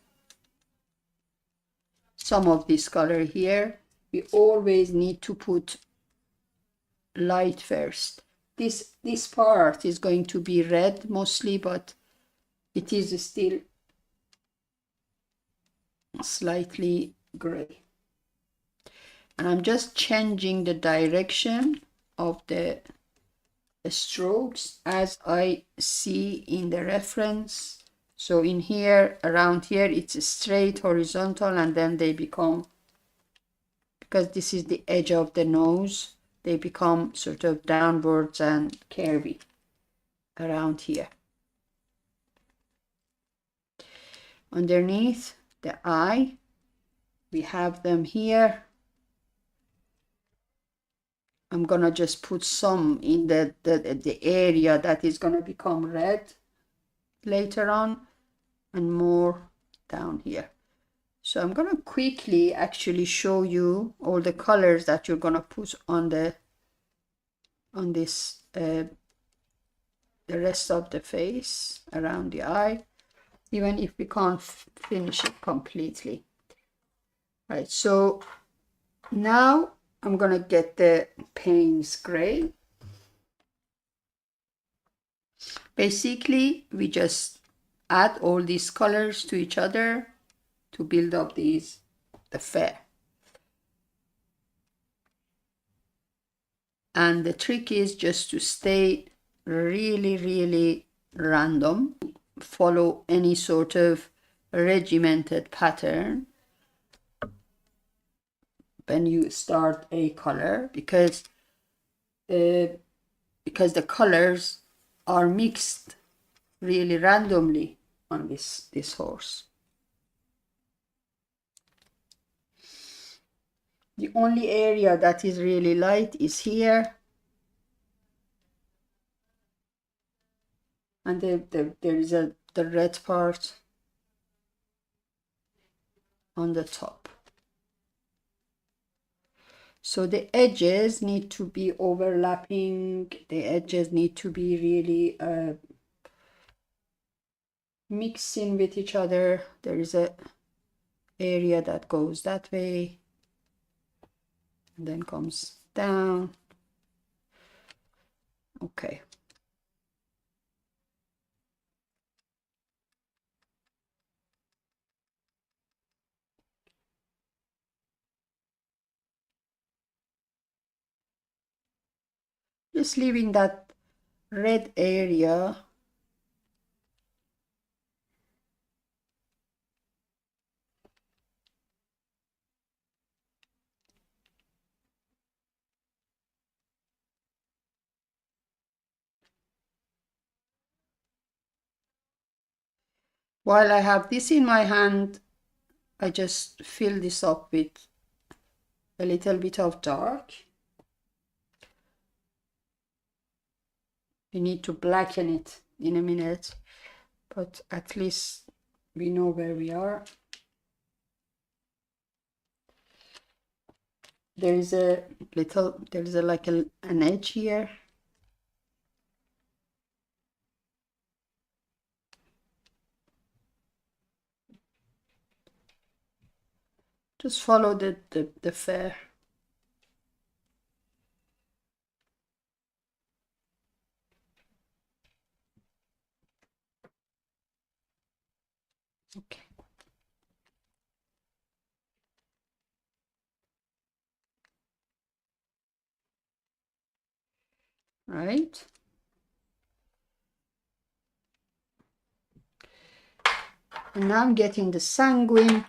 Some of this color here. We always need to put light first. This part is going to be red mostly, but it is still slightly gray. And I'm just changing the direction of the strokes as I see in the reference. So in here, around here, it's straight, horizontal, and then they become because this is the edge of the nose. They become sort of downwards and curvy around here. Underneath the eye, we have them here. I'm gonna just put some in the area that is gonna become red later on, and more down here. So I'm gonna quickly actually show you all the colors that you're gonna put on this the rest of the face around the eye, even if we can't finish it completely. Right, so now I'm gonna get the Payne's gray. Basically, we just add all these colors to each other to build up the fair. And the trick is just to stay really random, follow any sort of regimented pattern when you start a color, because the colors are mixed really randomly on this horse. The only area that is really light is here, and there is the red part on the top. So the edges need to be overlapping. The edges need to be really mixing with each other. There is a area that goes that way and then comes down. Okay. Just leaving that red area. While I have this in my hand, I just fill this up with a little bit of dark. We need to blacken it in a minute, but at least we know where we are. There is like an edge here. Just follow the fair. Okay. Right. And now I'm getting the sanguine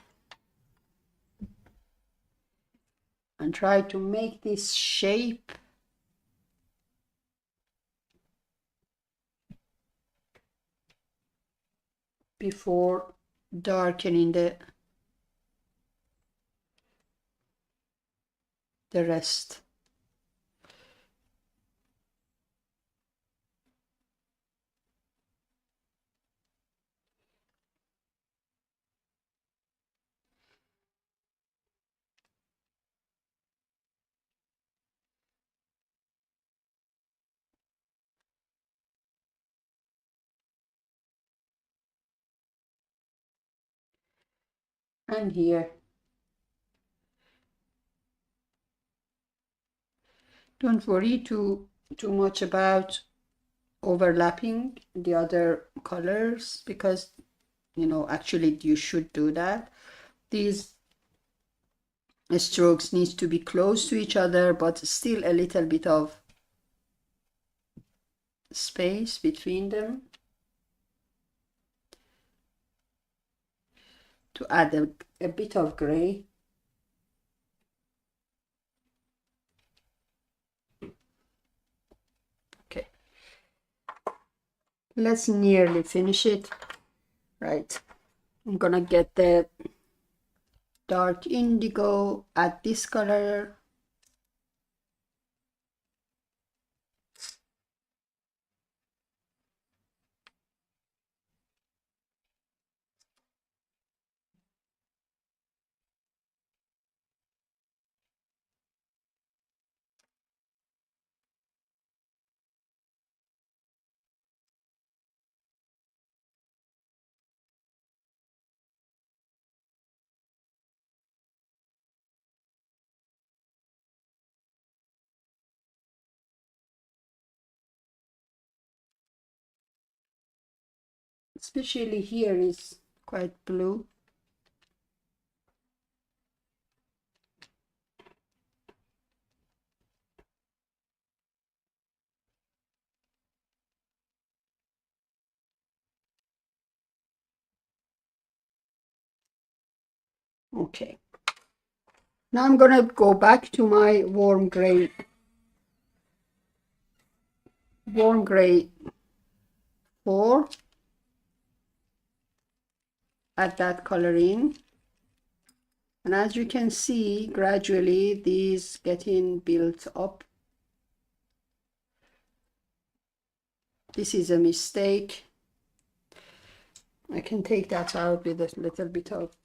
and try to make this shape. Before darkening the rest. And here. Don't worry too much about overlapping the other colors, because actually you should do that. These strokes needs to be close to each other, but still a little bit of space between them to add a bit of gray. Let's nearly finish it. Right, I'm gonna get the dark indigo, add this color. Especially here is quite blue. Okay. Now I'm gonna go back to my warm gray 4, add that color in. And as you can see, gradually these getting built up. This is a mistake. I can take that out with a little bit of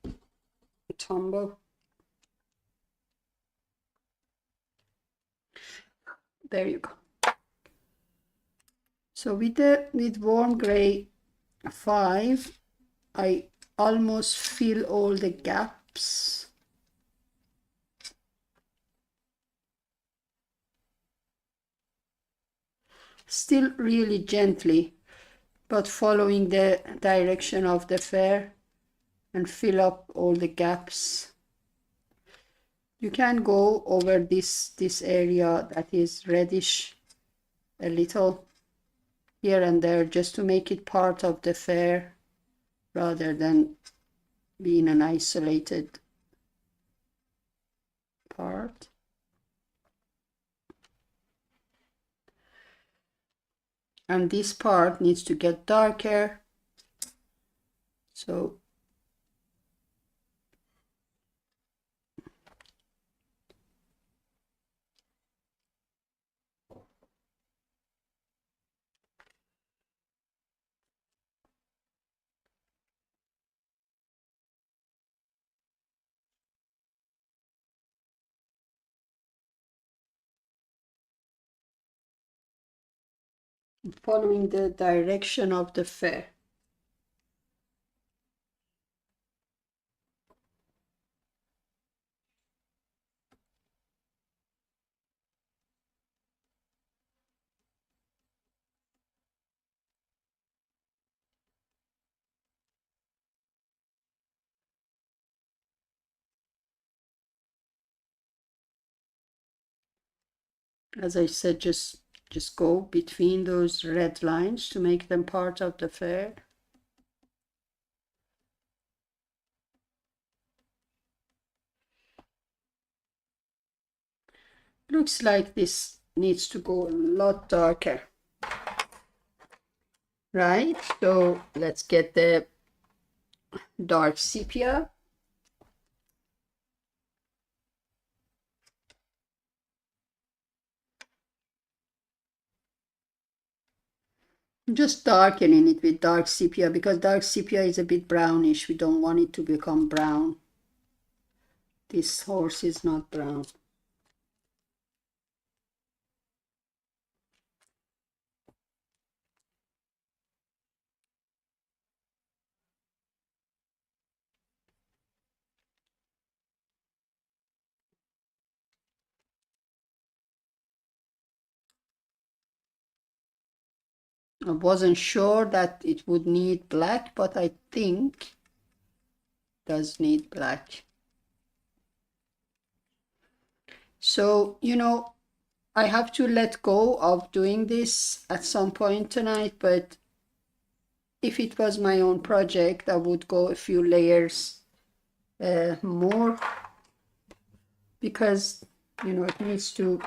Tombow. There you go. So with warm gray 5, I almost fill all the gaps. Still really gently, but following the direction of the fair, and fill up all the gaps. You can go over this area that is reddish a little here and there, just to make it part of the fair rather than being an isolated part. And this part needs to get darker, so following the direction of the fair. As I said, just go between those red lines to make them part of the fair. Looks like this needs to go a lot darker. Right, so let's get the dark sepia. Just darkening it with dark sepia, because dark sepia is a bit brownish. We don't want it to become brown. This horse is not brown. I wasn't sure that it would need black, but I think it does need black. So, you know, I have to let go of doing this at some point tonight, but if it was my own project, I would go a few layers more, because, you know, it needs to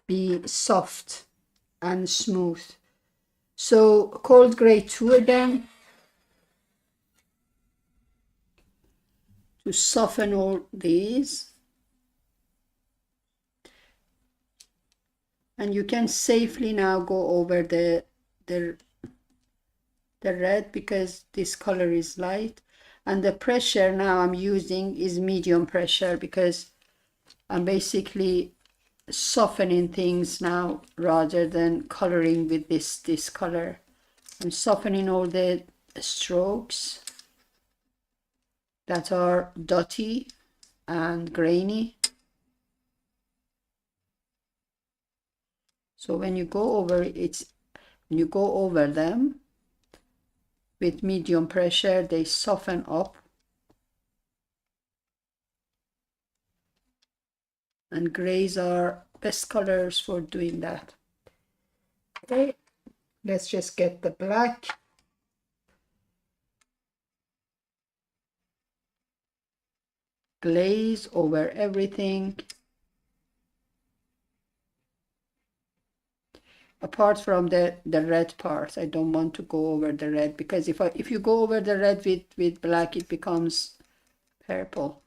be soft and smooth. So cold gray 2 again to soften all these. And you can safely now go over the red because this color is light. And the pressure now I'm using is medium pressure because I'm basically softening things now rather than coloring with this color. I'm softening all the strokes that are dotty and grainy. So when you go over them with medium pressure, they soften up. And grays are best colors for doing that. Okay, let's just get the black. Glaze over everything. Apart from the red part, I don't want to go over the red because if you go over the red with black, it becomes purple.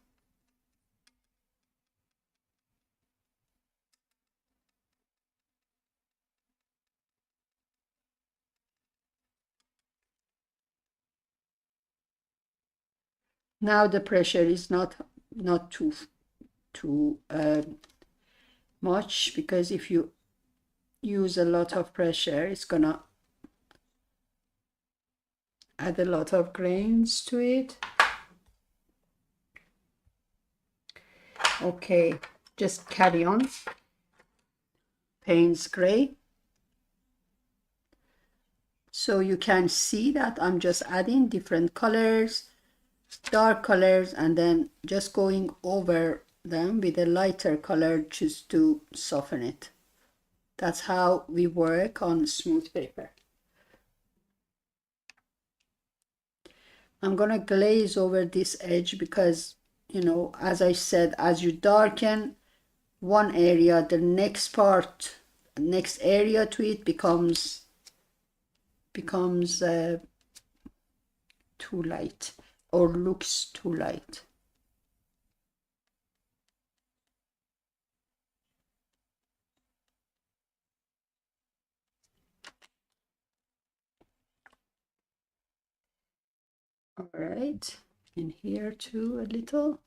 Now the pressure is not too much, because if you use a lot of pressure, it's gonna add a lot of grains to it. Okay, just carry on. Payne's gray. So you can see that I'm just adding different colors, dark colors, and then just going over them with a lighter color just to soften it. That's how we work on smooth paper. I'm gonna glaze over this edge because, you know, as I said, as you darken one area, the next area to it becomes too light or looks too light. All right, and here too a little.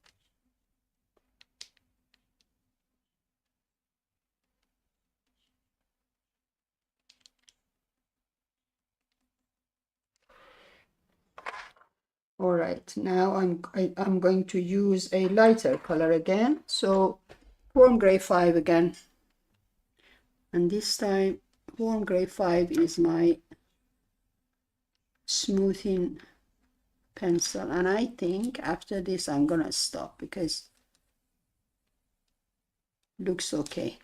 All right, now I'm going to use a lighter color again. So warm gray 5 again. And this time warm gray 5 is my smoothing pencil. And I think after this I'm gonna stop because it looks okay.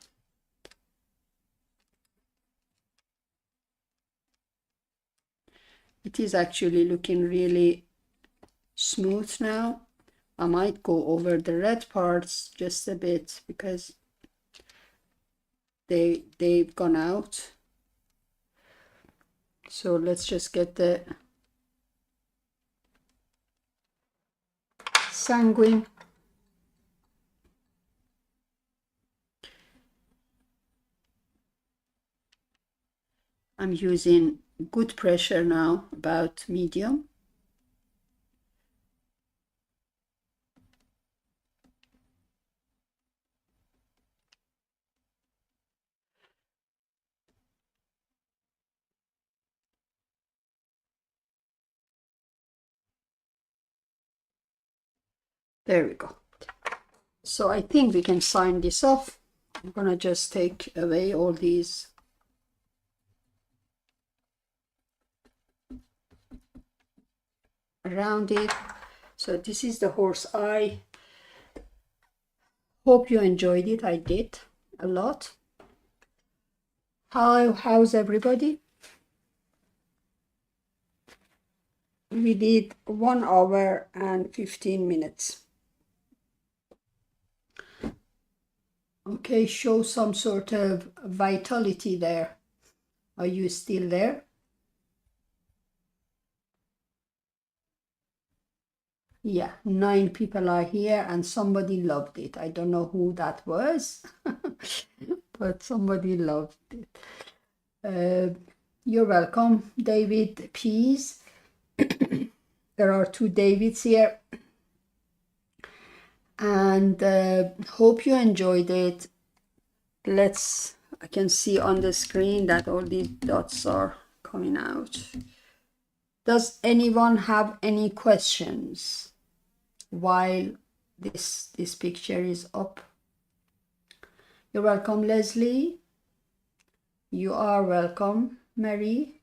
It is actually looking really smooth now. I might go over the red parts just a bit because they've gone out. So let's just get the sanguine. I'm using good pressure now, about medium. There we go. So I think we can sign this off. I'm gonna just take away all these around it. So this is the horse eye. Hope you enjoyed it. I did a lot. How's everybody? We did 1 hour and 15 minutes. Okay, show some sort of vitality there. Are you still there? Yeah, 9 people are here and somebody loved it. I don't know who that was, but somebody loved it. You're welcome, David Pease. There are 2 Davids here. And hope you enjoyed it. I can see on the screen that all these dots are coming out. Does anyone have any questions while this picture is up? You're welcome, Leslie. You are welcome, Mary.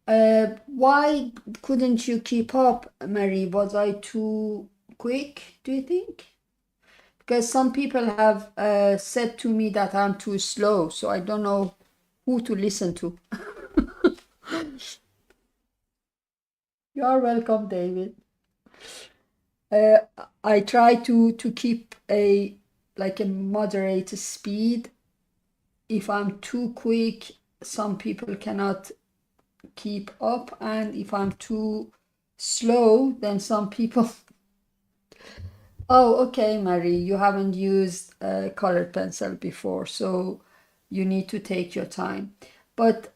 Why couldn't you keep up, Mary? Was I too quick, do you think? Because some people have said to me that I'm too slow, so I don't know who to listen to. You are welcome, David. I try to keep a moderate speed. If I'm too quick, some people cannot keep up, and if I'm too slow, then some people Oh, okay, Mary, you haven't used a colored pencil before, so you need to take your time. But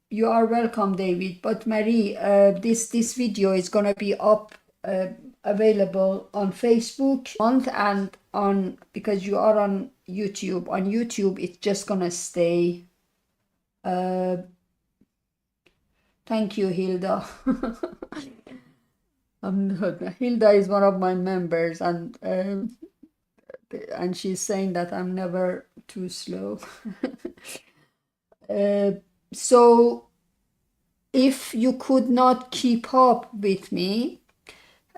you are welcome, David. But Mary, this video is gonna be up available on Facebook and on, because you are on YouTube. On YouTube, it's just gonna stay. Thank you, Hilda. Hilda is one of my members, and she's saying that I'm never too slow. So if you could not keep up with me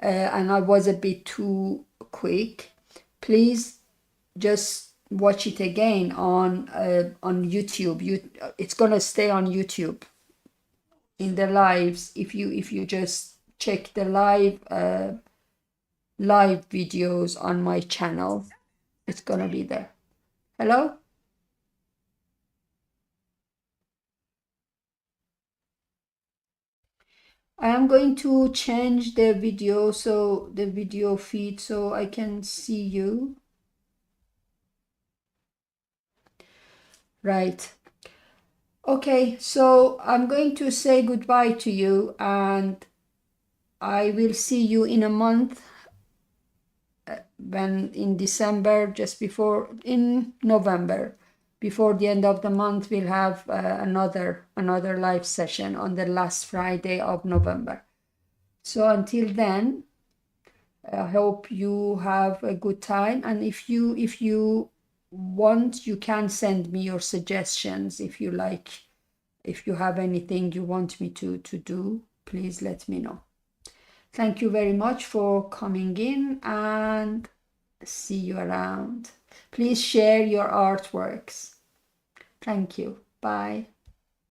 and I was a bit too quick, please just watch it again on YouTube. It's gonna stay on YouTube in the lives. If you just check the live videos on my channel, it's gonna be there. Hello? I am going to change the video, so the video feed, so I can see you. Right. Okay, so I'm going to say goodbye to you, and I will see you in a month, when in December, just before, in November, before the end of the month, we'll have another live session on the last Friday of November. So until then, I hope you have a good time, and if you want, you can send me your suggestions. If you like, if you have anything you want me to do, please let me know. Thank you very much for coming in, and see you around. Please share your artworks. Thank you. Bye.